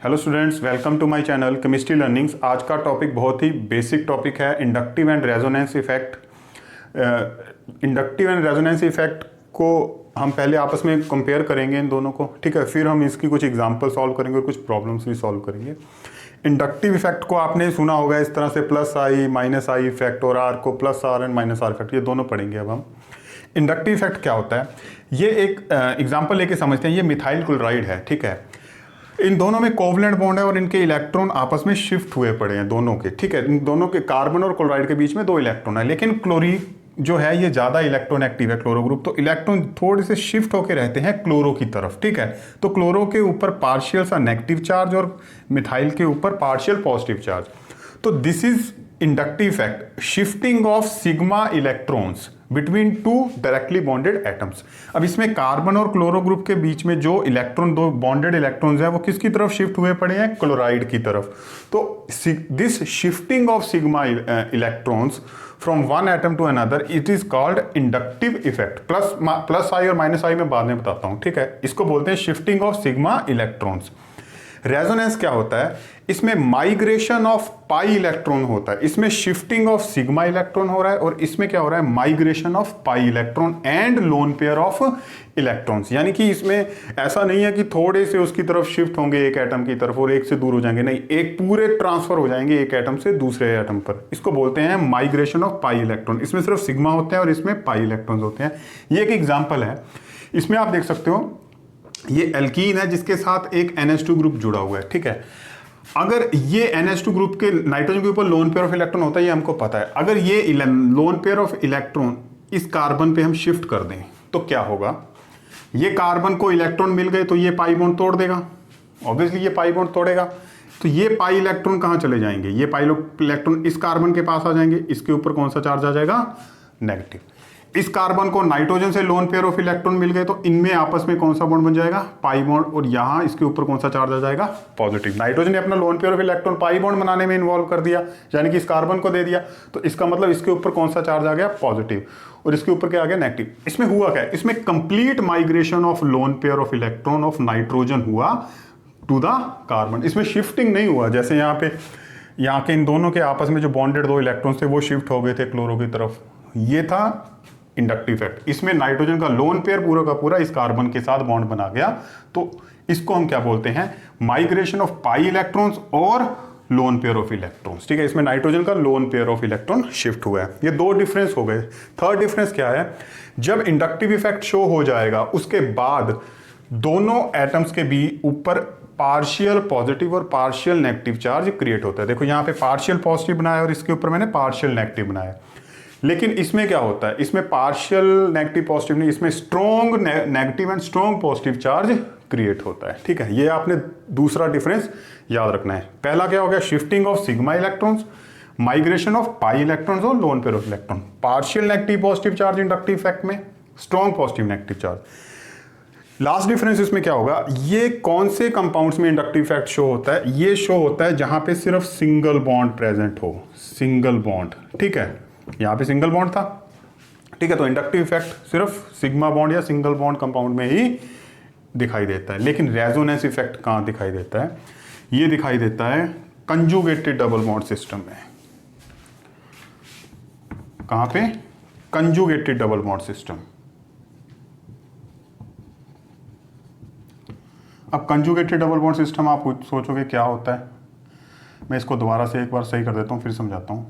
Hello students, welcome to my channel chemistry learnings. आज का topic बहुत ही बेसिक टॉपिक है, inductive and resonance effect. Inductive and resonance effect को हम पहले आपस में कंपेयर करेंगे इन दोनों को, ठीक है। फिर हम इसकी कुछ एग्जांपल सॉल्व करेंगे और कुछ प्रॉब्लम्स भी सॉल्व करेंगे। इंडक्टिव इफेक्ट को आपने सुना होगा इस तरह से, plus I minus I effect, और आर को plus R and minus R effect, ये दोनों पढ़ेंगे अब हम। इंडक्टिव इफेक्ट क्या होता है, ये एक एग्जाम्पल लेके समझते हैं। ये मिथाइल क्लोराइड है, ठीक है। इन दोनों में कोवलेंट बॉन्ड है और इनके इलेक्ट्रॉन आपस में शिफ्ट हुए पड़े हैं दोनों के, ठीक है। इन दोनों के कार्बन और क्लोराइड के बीच में दो इलेक्ट्रॉन है, लेकिन क्लोरीन जो है ये ज्यादा इलेक्ट्रॉन एक्टिव है, क्लोरो ग्रुप, तो इलेक्ट्रॉन थोड़े से शिफ्ट होकर रहते हैं क्लोरो की तरफ, ठीक है। तो क्लोरो के ऊपर पार्शियल सा नेगेटिव चार्ज और मिथाइल के ऊपर पार्शियल पॉजिटिव चार्ज। तो this is inductive effect, shifting of sigma electrons between two directly bonded atoms. अब इसमें कार्बन और क्लोरो ग्रुप के बीच में जो इलेक्ट्रॉन, दो बॉन्डेड इलेक्ट्रॉन्स हैं, वो किसकी तरफ शिफ्ट हुए पड़े हैं? क्लोराइड की तरफ। तो this shifting of sigma electrons from one atom to another, it is called inductive effect. Plus I और माइनस आई में बाद में बताता हूं, ठीक है। इसको बोलते हैं shifting of sigma electrons. Resonance क्या होता है? इसमें माइग्रेशन ऑफ पाई इलेक्ट्रॉन होता है, इसमें शिफ्टिंग ऑफ सिग्मा इलेक्ट्रॉन हो रहा है, और इसमें क्या हो रहा है? Migration of pi electron and loan pair of electrons. यानी कि इसमें ऐसा नहीं है कि थोड़े से उसकी तरफ शिफ्ट होंगे एक एटम की तरफ और एक से दूर हो जाएंगे, नहीं, एक पूरे ट्रांसफर हो जाएंगे एक एटम से दूसरे एटम पर। इसको बोलते हैं माइग्रेशन ऑफ पाई इलेक्ट्रॉन। इसमें सिर्फ सिग्मा होते हैं और इसमें पाई इलेक्ट्रॉन्स होते हैं। ये एक एग्जाम्पल है। इसमें आप देख सकते हो ये एल्कीन है जिसके साथ एक NH2 ग्रुप जुड़ा हुआ है, ठीक है। अगर ये NH2 ग्रुप के नाइट्रोजन के ऊपर लोन पेयर ऑफ इलेक्ट्रॉन होता है, ये हमको पता है। अगर ये लोन पेयर ऑफ इलेक्ट्रॉन इस कार्बन पे हम शिफ्ट कर दें तो क्या होगा? ये कार्बन को इलेक्ट्रॉन मिल गए तो ये पाई बॉन्ड तोड़ देगा, ऑब्वियसली ये पाई बॉन्ड तोड़ेगा। तो ये पाई इलेक्ट्रॉन कहां चले जाएंगे? ये पाई इलेक्ट्रॉन इस कार्बन के पास आ जाएंगे। इसके ऊपर कौन सा चार्ज आ जाएगा? नेगेटिव। इस कार्बन को नाइट्रोजन से लोन पेयर ऑफ इलेक्ट्रॉन मिल गए तो इनमें आपस में कौन सा बॉन्ड बन जाएगा? Pi bond. और यहां इसके ऊपर कौन सा चार्ज आ जाएगा? पॉजिटिव। नाइट्रोजन ने अपना loan pair of electron pi bond बनाने में इन्वॉल्व कर दिया, यानी कि इस कार्बन को दे दिया, तो इसका मतलब इसके ऊपर कौन सा चार्ज आ गया? पॉजिटिव। और इसके ऊपर क्या आ गया? नेगेटिव। इसमें हुआ क्या? इसमें complete migration of loan pair of electron of nitrogen हुआ टू द कार्बन। इसमें शिफ्टिंग नहीं हुआ, जैसे यहाँ के इन दोनों के आपस में जो बॉन्डेड दो इलेक्ट्रॉन्स थे वो शिफ्ट हो गए थे क्लोरो की तरफ। ये था इंडक्टिव इफेक्ट। इसमें नाइट्रोजन का लोन पेयर पूरा का पूरा इस कार्बन के साथ बॉन्ड बना गया, तो इसको हम क्या बोलते हैं? माइग्रेशन ऑफ पाई इलेक्ट्रॉन्स और लोन पेयर ऑफ इलेक्ट्रॉन्स, ठीक है। इसमें नाइट्रोजन का loan pair of electron shift हुआ है। ये दो डिफरेंस हो गए। थर्ड डिफरेंस क्या है? जब इंडक्टिव इफेक्ट शो हो जाएगा उसके बाद दोनों एटम्स के बीच ऊपर पार्शियल पॉजिटिव और पार्शियल नेगेटिव चार्ज क्रिएट होता है। देखो यहाँ पे पार्शियल पॉजिटिव बनाया और इसके ऊपर मैंने पार्शियल नेगेटिव बनाया। लेकिन इसमें क्या होता है? इसमें पार्शियल नेगेटिव पॉजिटिव नहीं, इसमें strong negative and strong positive charge create होता है, ठीक है। ये आपने दूसरा डिफरेंस याद रखना है। पहला क्या हो गया? Shifting of sigma electrons, migration of pi electrons और lone pair of electron. Partial negative positive charge inductive effect में, strong positive negative charge. Last difference इसमें क्या होगा? ये कौन से कंपाउंड्स में इंडक्टिव इफेक्ट शो होता है? ये शो होता है जहां पे सिर्फ सिंगल बॉन्ड प्रेजेंट हो, सिंगल बॉन्ड, ठीक है। यहां पे सिंगल बॉन्ड था, ठीक है। तो इंडक्टिव इफेक्ट सिर्फ सिग्मा बॉन्ड या सिंगल बॉन्ड कंपाउंड में ही दिखाई देता है। लेकिन रेजोनेंस इफेक्ट कहां दिखाई देता है? ये दिखाई देता है कंजुगेटेड डबल बॉन्ड सिस्टम में। कहां पे? Conjugated double bond system. अब कंजुगेटेड डबल बॉन्ड सिस्टम आप सोचोगे क्या होता है? मैं इसको दोबारा से एक बार सही कर देता हूं, फिर समझाता हूं।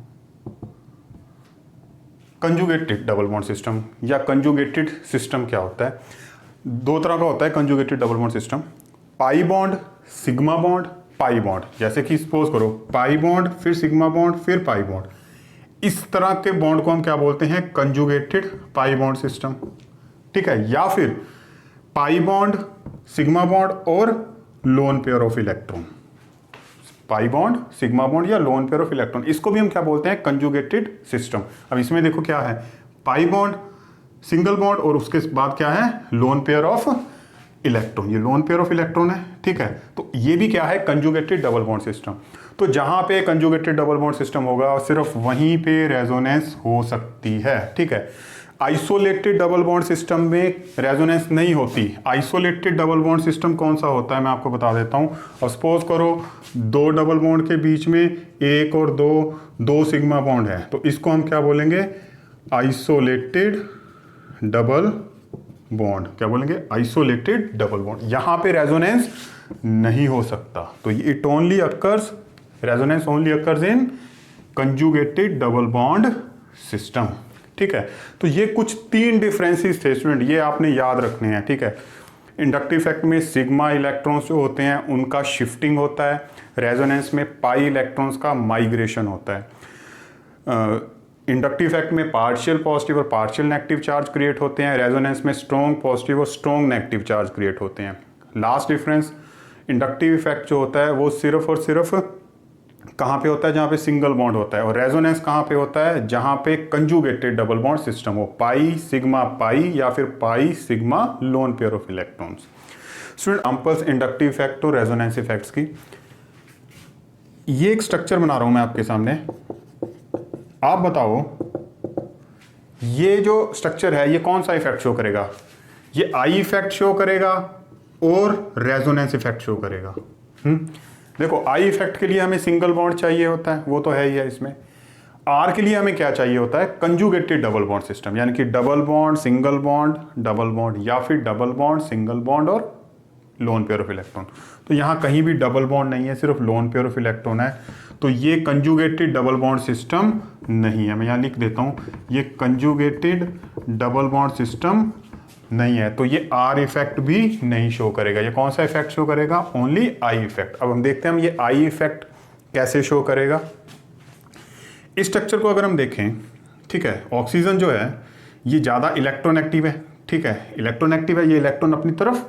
कंजुगेटेड डबल बॉन्ड सिस्टम या कंजुगेटेड सिस्टम क्या होता है? दो तरह का होता है conjugated double bond system. Pi bond, sigma bond, pi bond. जैसे कि सपोज करो पाई बॉन्ड, फिर सिग्मा बॉन्ड, फिर पाई बॉन्ड। इस तरह के बॉन्ड को हम क्या बोलते हैं? कंजुगेटेड पाई बॉन्ड सिस्टम, ठीक है। या फिर पाई बॉन्ड, सिग्मा बॉन्ड और lone pair of electron. Pi bond, sigma bond या लोन पेयर ऑफ इलेक्ट्रॉन, इसको भी हम क्या बोलते हैं? Conjugated system. अब इसमें देखो क्या है? पाई बॉन्ड, सिंगल बॉन्ड और उसके बाद क्या है? Loan pair of electron. ये लोन पेयर ऑफ इलेक्ट्रॉन है, ठीक है। तो ये भी क्या है? Conjugated double bond system. तो जहां पे कंजुगेटेड डबल बॉन्ड सिस्टम होगा सिर्फ वहीं पे रेजोनेंस हो सकती है, ठीक है। आइसोलेटेड डबल बॉन्ड सिस्टम में रेजोनेंस नहीं होती। आइसोलेटेड डबल बॉन्ड सिस्टम कौन सा होता है मैं आपको बता देता हूँ। अब सपोज करो दो डबल बॉन्ड के बीच में एक और दो सिग्मा बॉन्ड है, तो इसको हम क्या बोलेंगे, आइसोलेटेड डबल बॉन्ड। क्या बोलेंगे, आइसोलेटेड डबल बॉन्ड। यहां पे रेजोनेंस नहीं हो सकता, तो it only occurs, resonance only occurs in conjugated double bond system. ठीक है, तो ये कुछ 3 डिफरेंसेस थे स्टूडेंट, ये आपने याद रखने हैं। ठीक है, इंडक्टिव इफेक्ट में सिग्मा इलेक्ट्रॉन्स जो होते हैं उनका शिफ्टिंग होता है, रेजोनेंस में पाई इलेक्ट्रॉन्स का माइग्रेशन होता है। इंडक्टिव इफेक्ट में पार्शियल पॉजिटिव और पार्शियल नेगेटिव चार्ज क्रिएट होते हैं, रेजोनेंस में स्ट्रॉन्ग पॉजिटिव और स्ट्रॉन्ग नेगेटिव चार्ज क्रिएट होते हैं। लास्ट डिफरेंस, इंडक्टिव इफेक्ट जो होता है वो सिर्फ और सिर्फ कहाँ पे होता है, जहाँ पे सिंगल बॉन्ड होता है, और रेजोनेंस कहाँ पे होता है, जहाँ पे कंजुगेटेड डबल बॉन्ड सिस्टम हो, पाई सिग्मा पाई या फिर pi sigma loan pair of electrons. Student examples inductive effect और रेजोनेंस इफेक्ट्स की। ये एक स्ट्रक्चर बना रहा हूं मैं आपके सामने, आप बताओ ये जो स्ट्रक्चर है ये कौन सा इफेक्ट शो करेगा, ये आई इफेक्ट शो करेगा और रेजोनेंस इफेक्ट शो करेगा। देखो आई इफेक्ट के लिए हमें सिंगल बॉन्ड चाहिए होता है, वो तो है ही है इसमें। आर के लिए हमें क्या चाहिए होता है, कंजुगेटेड डबल बॉन्ड सिस्टम, यानी कि double bond single bond double bond, या फिर डबल बॉन्ड सिंगल बॉन्ड और लोन पेयर ऑफ इलेक्ट्रॉन। तो यहाँ कहीं भी डबल बॉन्ड नहीं है, सिर्फ लोन पेयर ऑफ इलेक्ट्रॉन है, तो ये कंजुगेटेड डबल बॉन्ड सिस्टम नहीं है। मैं यहाँ लिख देता हूँ, ये कंजुगेटेड डबल बॉन्ड सिस्टम नहीं है, तो ये आर इफेक्ट भी नहीं शो करेगा। ये कौन सा इफेक्ट शो करेगा, ओनली आई इफेक्ट। अब हम देखते हैं हम ये आई इफेक्ट कैसे शो करेगा। इस स्ट्रक्चर को अगर हम देखें, ठीक है, ऑक्सीजन जो है ये ज़्यादा इलेक्ट्रोनेगेटिव है। ठीक है, इलेक्ट्रोनेगेटिव है, ये इलेक्ट्रॉन अपनी तरफ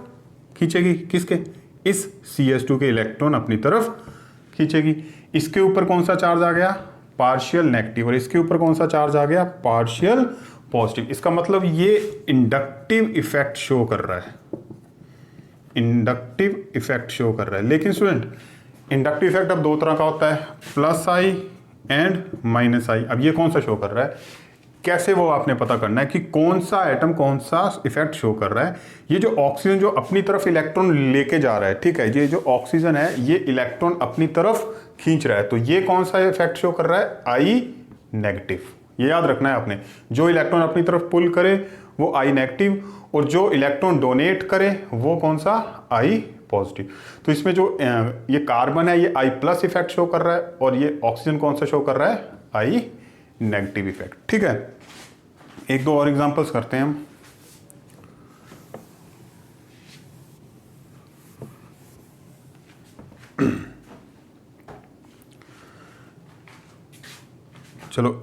खींचेगी, किसके, इस CS2 के इलेक्ट्रॉन अपनी तरफ खींचेगी। इसके ऊपर कौन सा चार्ज आ गया, पार्शियल नेगेटिव, और इसके ऊपर कौन सा चार्ज आ गया, पार्शियल पॉजिटिव। इसका मतलब ये इंडक्टिव इफेक्ट शो कर रहा है, इंडक्टिव इफेक्ट शो कर रहा है। लेकिन स्टूडेंट इंडक्टिव इफेक्ट अब 2 तरह का होता है, प्लस आई एंड माइनस आई। अब ये कौन सा शो कर रहा है, कैसे वो आपने पता करना है कि कौन सा एटम कौन सा इफेक्ट शो कर रहा है। ये जो ऑक्सीजन जो अपनी तरफ इलेक्ट्रॉन लेके जा रहा है, ठीक है, ये जो ऑक्सीजन है ये इलेक्ट्रॉन अपनी तरफ खींच रहा है, तो ये कौन सा इफेक्ट शो कर रहा है, आई नेगेटिव। ये याद रखना है आपने, जो इलेक्ट्रॉन अपनी तरफ पुल करे वो आई नेगेटिव, और जो इलेक्ट्रॉन डोनेट करे वो कौन सा, आई पॉजिटिव। तो इसमें जो ये कार्बन है ये आई प्लस इफेक्ट शो कर रहा है, और ये ऑक्सीजन कौन सा शो कर रहा है, आई नेगेटिव इफेक्ट। ठीक है, 1-2 और एग्जांपल्स करते हैं हम। चलो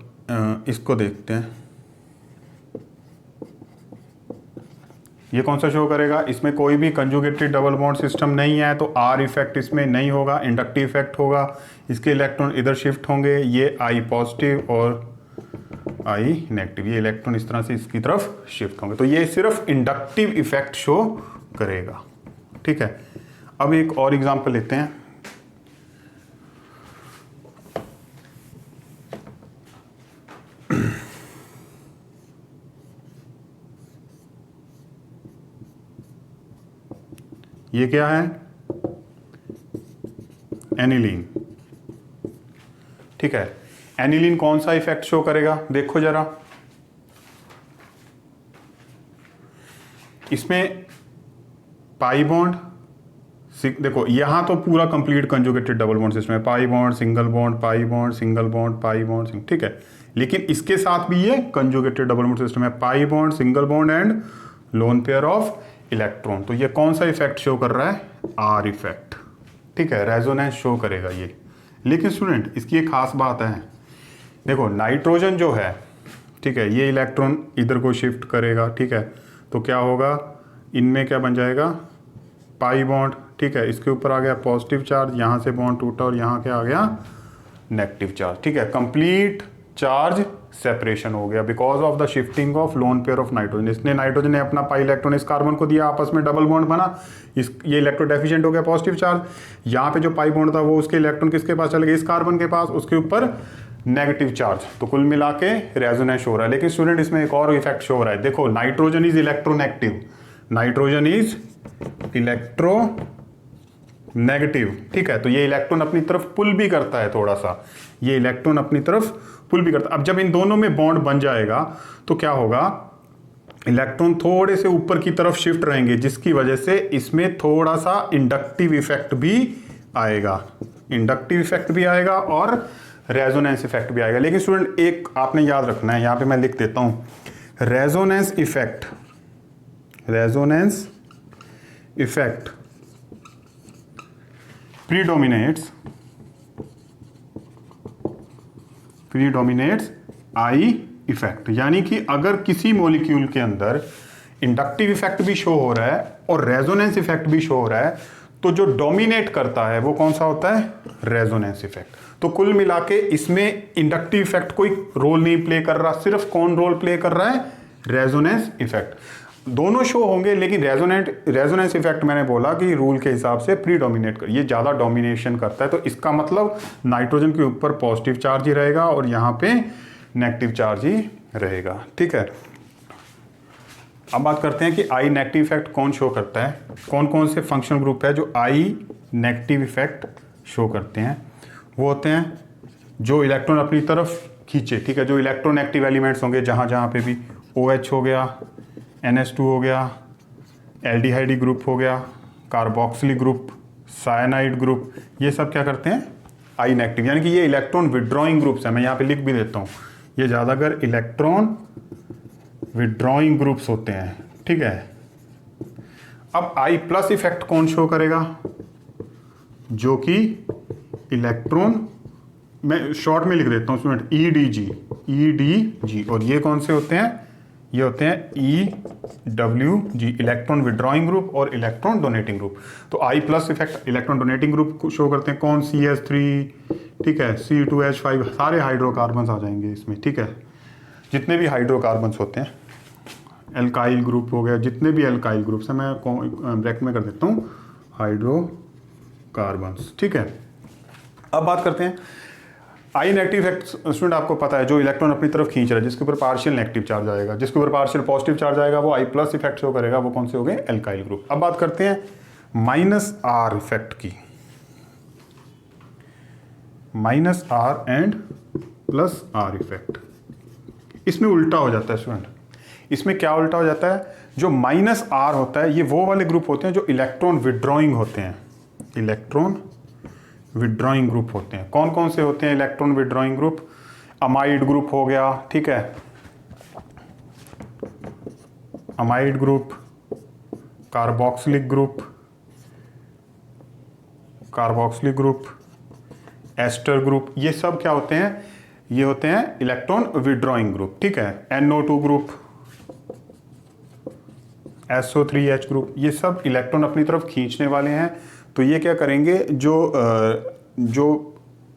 इसको देखते हैं, ये कौन सा शो करेगा, इसमें कोई भी कंजुगेटेड डबल बॉन्ड सिस्टम नहीं है, तो आर इफेक्ट इसमें नहीं होगा, इंडक्टिव इफेक्ट होगा, इसके इलेक्ट्रॉन इधर शिफ्ट होंगे, ये आई पॉजिटिव और आई नेगेटिव, ये इलेक्ट्रॉन इस तरह से इसकी तरफ शिफ्ट होंगे, तो ये सिर्फ इंडक्टिव इफेक्ट शो करेगा। ठीक है, अब एक और एग्जांपल लेते हैं। ये क्या है, एनिलीन। ठीक है, एनिलीन कौन सा इफेक्ट शो करेगा, देखो जरा, इसमें पाई बॉन्ड, देखो यहां तो पूरा complete conjugated double bond system है, pi bond single bond pi bond single bond pi bond, ठीक है, लेकिन इसके साथ भी ये कंजुगेटेड डबल बॉन्ड सिस्टम है, pi bond single bond and loan pair of electron. तो ये कौन सा इफेक्ट शो कर रहा है, आर इफेक्ट। ठीक है, रेजोनेंस शो करेगा ये। लेकिन स्टूडेंट इसकी एक खास बात है, देखो नाइट्रोजन जो है, ठीक है, ये इलेक्ट्रॉन इधर को शिफ्ट करेगा, ठीक है, तो क्या होगा, इनमें क्या बन जाएगा, पाई बॉन्ड, ठीक है, इसके ऊपर आ गया पॉजिटिव चार्ज, यहाँ से बॉन्ड टूटा और यहाँ क्या आ गया, नेगेटिव चार्ज। ठीक है, कंप्लीट चार्ज सेपरेशन हो गया because of the shifting of loan pair of nitrogen. इसने नाइट्रोजन ने अपना पाई इलेक्ट्रॉन इस कार्बन को दिया, आपस में डबल बॉन्ड बना, ये इलेक्ट्रो डेफिशिएंट हो गया पॉजिटिव चार्ज, यहाँ पे जो पाई बॉन्ड था वो उसके इलेक्ट्रॉन किसके पास चले गए, इस कार्बन के पास, उसके ऊपर नेगेटिव चार्ज, तो कुल मिला के रेजोनेंस हो रहा है। लेकिन स्टूडेंट इसमें एक और इफेक्ट शो हो रहा है, देखो nitrogen is electronegative, nitrogen is electro negative, ठीक है, तो ये इलेक्ट्रॉन अपनी तरफ पुल भी करता है थोड़ा सा, ये इलेक्ट्रॉन अपनी तरफ पुल भी करता है। अब जब इन दोनों में बॉन्ड बन जाएगा तो क्या होगा, इलेक्ट्रॉन थोड़े से ऊपर की तरफ शिफ्ट रहेंगे, जिसकी वजह से इसमें थोड़ा सा इंडक्टिव इफेक्ट भी आएगा, इंडक्टिव इफेक्ट भी आएगा और रेजोनेंस इफेक्ट भी आएगा। लेकिन स्टूडेंट एक आपने याद रखना है, यहां पे मैं लिख देता हूं, resonance effect, resonance effect predominates I effect, यानी कि अगर किसी मॉलिक्यूल के अंदर इंडक्टिव इफेक्ट भी शो हो रहा है और रेजोनेंस इफेक्ट भी शो हो रहा है, तो जो डोमिनेट करता है वो कौन सा होता है, रेजोनेंस इफेक्ट। तो कुल मिला के इसमें इंडक्टिव इफेक्ट कोई रोल नहीं प्ले कर रहा, सिर्फ कौन रोल प्ले कर रहा है, रेजोनेंस इफेक्ट। दोनों शो होंगे लेकिन रेजोनेंस इफेक्ट मैंने बोला कि रूल के हिसाब से प्रीडोमिनेट कर, ये ज्यादा डोमिनेशन करता है, तो इसका मतलब नाइट्रोजन के ऊपर पॉजिटिव चार्ज ही रहेगा और यहां पे नेगेटिव चार्ज ही रहेगा, ठीक है। अब बात करते हैं कि आई नेगेटिव इफेक्ट कौन शो करता है, कौन कौन से फंक्शनल ग्रुप है जो आई नेगेटिव इफेक्ट शो करते हैं। वो होते हैं जो इलेक्ट्रॉन अपनी तरफ खींचे, ठीक है, जो इलेक्ट्रोनेगेटिव एलिमेंट्स होंगे, जहां जहां पे भी OH हो गया, NH2 हो गया, एल्डिहाइड ग्रुप हो गया, कार्बोक्सिलिक ग्रुप, साइनाइड ग्रुप, ये सब क्या करते हैं, आई नेगेटिव, यानी कि ये इलेक्ट्रॉन विड्रॉइंग ग्रुप्स हैं। मैं यहाँ पे लिख भी देता हूँ, ये ज़्यादातर इलेक्ट्रॉन विड्रॉइंग ग्रुप्स होते हैं, ठीक है। अब आई प्लस इफेक्ट कौन शो करेगा, जो कि इलेक्ट्रॉन, मैं शॉर्ट में लिख देता हूँ स्टूडेंट, EDG, और ये कौन से होते हैं, ये होते हैं EWG, इलेक्ट्रॉन विड्रॉइंग ग्रुप और इलेक्ट्रॉन डोनेटिंग ग्रुप। तो I plus effect electron donating group को शो करते हैं, कौन, CH3, ठीक है, C2H5, सारे हाइड्रोकार्बन आ जाएंगे इसमें, ठीक है, जितने भी हाइड्रोकार्बन होते हैं, एल्काइल ग्रुप हो गया, जितने भी एल्काइल ग्रुप्स हैं, मैं ब्रैकेट में कर देता हूँ हाइड्रोकार्बन्स, ठीक है। अब बात करते हैं आई नेगेटिव इफेक्ट, स्टूडेंट आपको पता है जो इलेक्ट्रॉन अपनी तरफ खींच रहा है, जिसके ऊपर पार्शियल नेगेटिव चार्ज आएगा, जिसके ऊपर पार्शियल पॉजिटिव चार्ज आएगा, वो आई प्लस इफेक्ट शो करेगा, वो कौन से हो गए, एल्काइल ग्रुप। अब बात करते हैं -R इफेक्ट की, -R एंड +R इफेक्ट। इसमें उल्टा हो जाता है स्टूडेंट, इसमें क्या उल्टा हो जाता है, जो -R होता है ये वो वाले ग्रुप होते हैं जो इलेक्ट्रॉन विड्रॉइंग होते हैं, इलेक्ट्रॉन विड्रॉइंग ग्रुप होते हैं। कौन कौन से होते हैं electron withdrawing group, amide group हो गया, ठीक है, amide group, carboxylic group, ester group, ये सब क्या होते हैं, ये होते हैं इलेक्ट्रॉन विड्रॉइंग ग्रुप, ठीक है। NO2 ग्रुप, SO3H ग्रुप, ये सब इलेक्ट्रॉन अपनी तरफ खींचने वाले हैं। तो ये क्या करेंगे, जो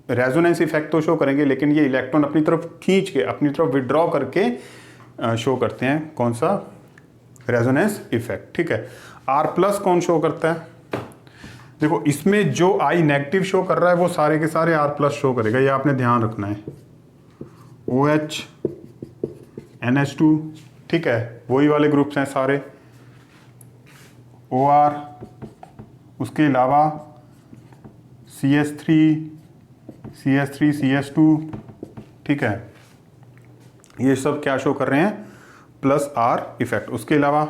रेजोनेंस इफेक्ट तो शो करेंगे, लेकिन ये इलेक्ट्रॉन अपनी तरफ खींच के, अपनी तरफ विड्रॉ करके शो करते हैं, कौन सा, रेजोनेंस इफेक्ट, ठीक है। R प्लस कौन शो करता है, देखो इसमें जो आई नेगेटिव शो कर रहा है वो सारे के सारे R प्लस शो करेगा, ये आपने ध्यान रखना है। OH, NH2, ठीक है, वही वाले ग्रुप्स हैं सारे, OR, उसके अलावा CH3, CH2, ठीक है, ये सब क्या शो कर रहे हैं, +R इफेक्ट। उसके अलावा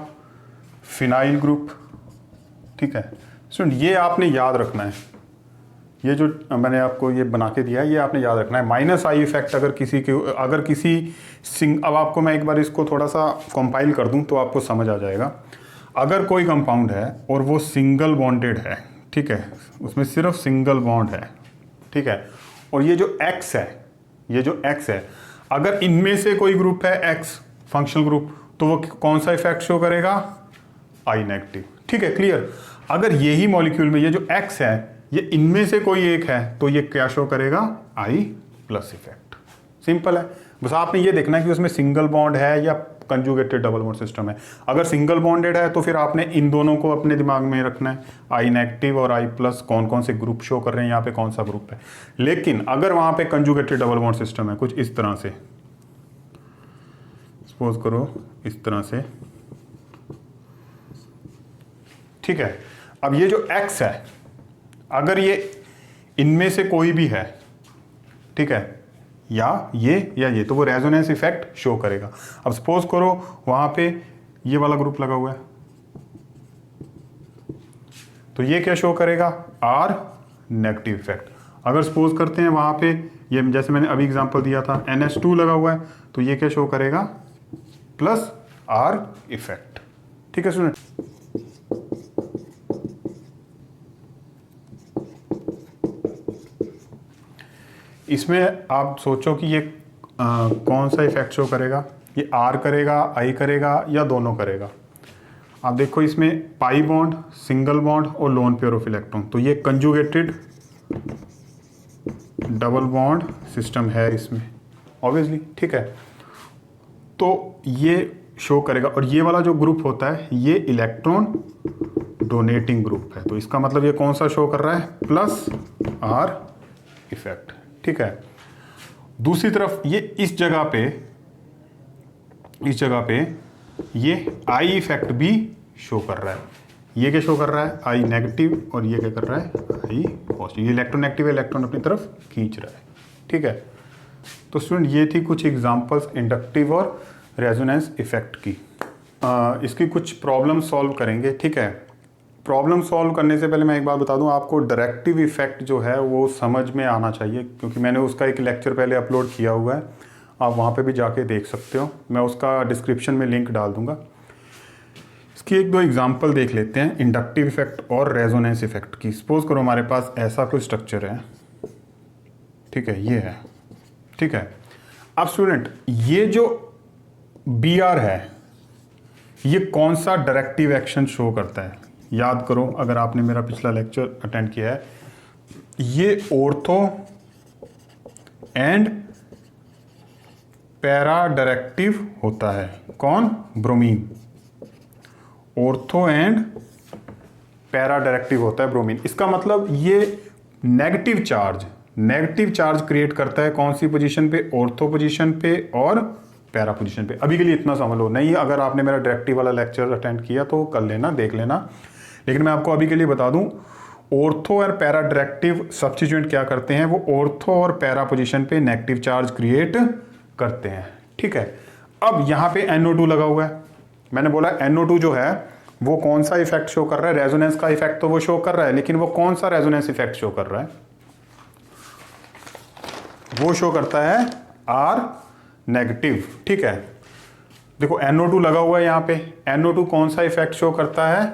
फिनाइल ग्रुप, ठीक है। सुन, ये आपने याद रखना है, ये जो मैंने आपको ये बना के दिया है, ये आपने याद रखना है। -I इफेक्ट अगर किसी अब आपको मैं एक बार इसको थोड़ा सा कंपाइल कर दूं तो आपको समझ आ जाएगा। अगर कोई कंपाउंड है और वो सिंगल बॉन्डेड है, ठीक है, उसमें सिर्फ सिंगल बॉन्ड है, ठीक है, और ये जो X है, अगर इनमें से कोई ग्रुप है X फंक्शनल ग्रुप, तो वो कौन सा इफेक्ट शो करेगा, आई नेगेटिव, ठीक है, क्लियर। अगर यही मॉलिक्यूल में ये जो X है, ये इनमें से कोई एक है, तो ये क्या शो करेगा, आई प्लस इफेक्ट। सिंपल है, बस आपने ये देखना है कि उसमें सिंगल बॉन्ड है या कंजुगेटेड डबल बॉन्ड सिस्टम है। अगर सिंगल बॉन्डेड है तो फिर आपने इन दोनों को अपने दिमाग में रखना है, आई नेगेटिव और आई प्लस कौन कौन से ग्रुप शो कर रहे हैं यहाँ पे, कौन सा ग्रुप है। लेकिन अगर वहाँ पे कंजुगेटेड डबल बॉन्ड सिस्टम है कुछ इस तरह से, सपोज करो इस तरह से, ठीक है। अब ये जो X है अगर ये इनमें से कोई भी है, ठीक है, या ये तो वो रेजोनेंस इफेक्ट शो करेगा। अब सपोज करो वहां पे ये वाला ग्रुप लगा हुआ है तो ये क्या शो करेगा, R नेगेटिव इफेक्ट। अगर सपोज करते हैं वहां पे ये जैसे मैंने अभी एग्जांपल दिया था NH2 लगा हुआ है तो ये क्या शो करेगा, प्लस R इफेक्ट। ठीक है स्टूडेंट, इसमें आप सोचो कि ये कौन सा इफेक्ट शो करेगा, ये R करेगा, I करेगा या दोनों करेगा। आप देखो इसमें पाई बॉन्ड, सिंगल बॉन्ड और लोन पेयर ऑफ इलेक्ट्रॉन, तो ये कंजुगेटेड डबल बॉन्ड सिस्टम है इसमें ऑब्वियसली, ठीक है। तो ये शो करेगा और ये वाला जो ग्रुप होता है ये इलेक्ट्रॉन डोनेटिंग ग्रुप है, तो इसका मतलब ये कौन सा शो कर रहा है, प्लस R इफेक्ट, ठीक है। दूसरी तरफ ये इस जगह पे ये I इफेक्ट भी शो कर रहा है। ये क्या शो कर रहा है, I नेगेटिव, और ये क्या कर रहा है, I पॉजिटिव। ये इलेक्ट्रॉन नेगेटिव है, इलेक्ट्रॉन अपनी तरफ खींच रहा है, ठीक है। तो स्टूडेंट ये थी कुछ एग्जांपल्स इंडक्टिव और रेजोनेंस इफेक्ट की। इसकी कुछ प्रॉब्लम सॉल्व करेंगे, ठीक है। प्रॉब्लम सॉल्व करने से पहले मैं एक बात बता दूं, आपको डायरेक्टिव इफेक्ट जो है वो समझ में आना चाहिए, क्योंकि मैंने उसका एक लेक्चर पहले अपलोड किया हुआ है, आप वहाँ पे भी जाके देख सकते हो, मैं उसका डिस्क्रिप्शन में लिंक डाल दूंगा। इसकी एक दो एग्जांपल देख लेते हैं इंडक्टिव इफेक्ट और रेजोनेंस इफेक्ट की। सपोज करो हमारे पास ऐसा कोई स्ट्रक्चर है, ठीक है, ये है, ठीक है। अब स्टूडेंट ये जो BR है ये कौन सा डायरेक्टिव एक्शन शो करता है, याद करो अगर आपने मेरा पिछला लेक्चर अटेंड किया है, ये ऑर्थो एंड पैरा डायरेक्टिव होता है। कौन, bromine. Ortho and para directive होता है ब्रोमीन। इसका मतलब ये नेगेटिव चार्ज क्रिएट करता है कौन सी पोजीशन पे, ऑर्थो पोजीशन पे और पैरा पोजीशन पे। अभी के लिए इतना समझ लो, नहीं अगर आपने मेरा डायरेक्टिव वाला लेक्चर अटेंड किया तो कर लेना, देख लेना, लेकिन मैं आपको अभी के लिए बता दूं ऑर्थो और पैरा डायरेक्टिव सब्स्टिट्यूएंट क्या करते हैं, वो ऑर्थो और पैरा पोजीशन पे नेगेटिव चार्ज क्रिएट करते हैं, ठीक है। अब यहां पे NO2 लगा हुआ है, मैंने बोला NO2 जो है वो कौन सा इफेक्ट शो कर रहा है, रेजोनेंस का इफेक्ट तो वो शो कर रहा है, लेकिन वो कौन सा रेजोनेंस इफेक्ट शो कर रहा है, वो शो करता है R नेगेटिव, ठीक है। देखो NO2 लगा हुआ है यहां पे, NO2 कौन सा इफेक्ट शो करता है,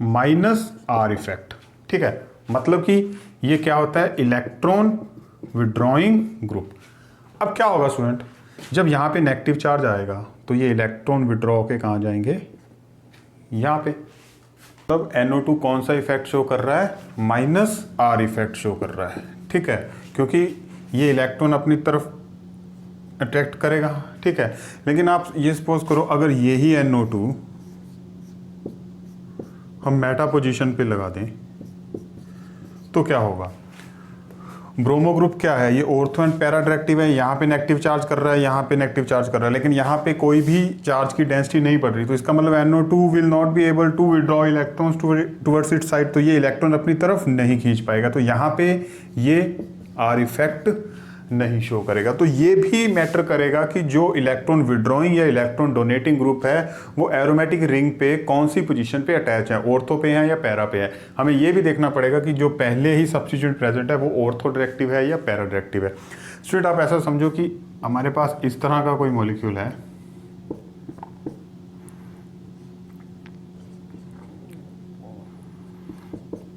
-R इफेक्ट, ठीक है। मतलब कि ये क्या होता है, इलेक्ट्रॉन विड्रॉइंग ग्रुप। अब क्या होगा स्टूडेंट, जब यहां पे नेगेटिव चार्ज आएगा तो ये इलेक्ट्रॉन विड्रॉ के कहां जाएंगे, यहां पे। तब NO2 कौन सा इफेक्ट शो कर रहा है, -R इफेक्ट शो कर रहा है, ठीक है, क्योंकि ये इलेक्ट्रॉन अपनी तरफ अट्रैक्ट करेगा, ठीक है। लेकिन आप ये सपोज करो अगर यही NO2 हम मेटा पोजीशन पे लगा दें तो क्या होगा, ब्रोमो ग्रुप क्या है, ये ऑर्थो एंड पैरा डायरेक्टिव है, यहाँ पे नेगेटिव चार्ज कर रहा है, यहाँ पे नेगेटिव चार्ज कर रहा है, लेकिन यहाँ पे कोई भी चार्ज की डेंसिटी नहीं बढ़ रही, तो इसका मतलब NO2 will not be able to withdraw electrons towards its side, तो ये इलेक्ट्रॉन अपनी तरफ नहीं खींच पाएगा, तो यहाँ पे ये R इफेक्ट नहीं शो करेगा। तो ये भी मैटर करेगा कि जो इलेक्ट्रॉन विड्रॉइंग या इलेक्ट्रॉन डोनेटिंग ग्रुप है वो एरोमेटिक रिंग पे कौन सी पोजीशन पे अटैच है, ऑर्थो पे है या पैरा पे है। हमें ये भी देखना पड़ेगा कि जो पहले ही सब्स्टिट्यूएंट प्रेजेंट है वो ऑर्थो डायरेक्टिव है या पैरा डायरेक्टिव है। स्टूडेंट आप ऐसा समझो कि हमारे पास इस तरह का कोई मॉलिक्यूल है,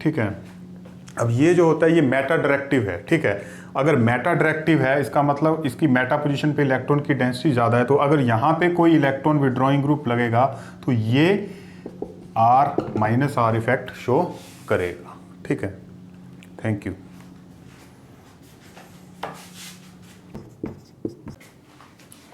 ठीक है। अब ये जो होता है ये मेटा डायरेक्टिव है, ठीक है। अगर मेटा डायरेक्टिव है इसका मतलब इसकी मेटा पोजीशन पे इलेक्ट्रॉन की डेंसिटी ज़्यादा है, तो अगर यहाँ पे कोई इलेक्ट्रॉन विड्रॉइंग ग्रुप लगेगा तो ये R - R इफेक्ट शो करेगा, ठीक है। Thank you.